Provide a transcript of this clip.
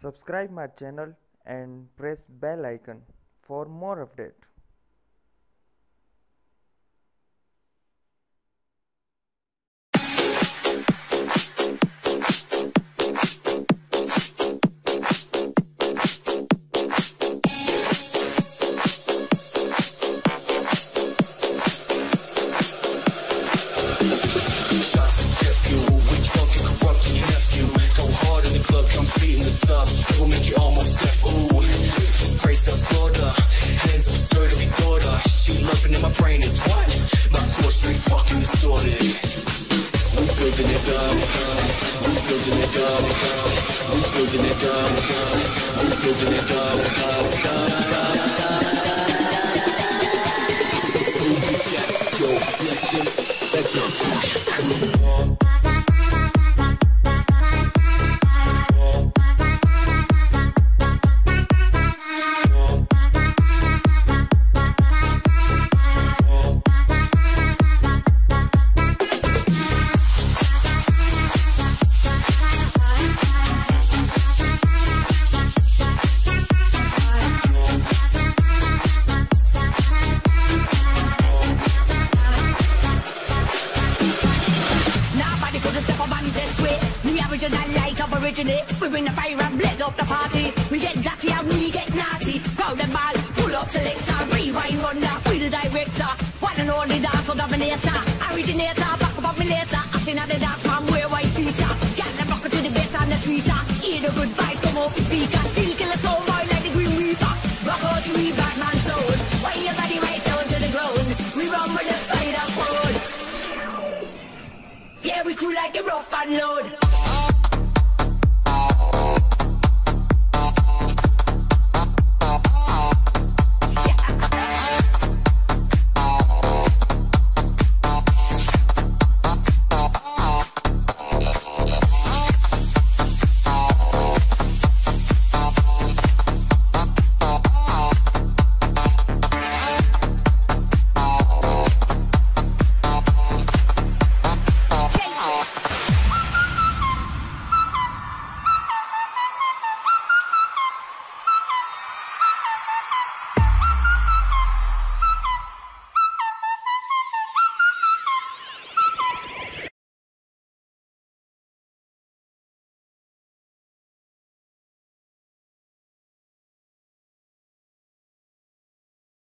Subscribe my channel and press bell icon for more update. Will make you almost deaf. Ooh, this praise of Sardar. Hands up, skirt of your daughter. She loving in my brain is what? My core straight fucking distorted. We building it up. We building it up. We building it up. We building it up. Yo, flexion. Let's go. Originate, we bring the fire and blaze up the party. We get dirty and we get naughty. Crowd and ball, pull up selector, rewind runner, we the director. One and only dancer dominator, originator, back up me later. I seen at the dance man wear white feater. Get the bucket to the bass and the tweeter. Hear the good vibes come off the speaker. Still kill a soul boy like the Green Reaper. Rock out to me Batman soul. Why your body right down to the ground? We run with the spider code. Yeah, we cool like a rough and load.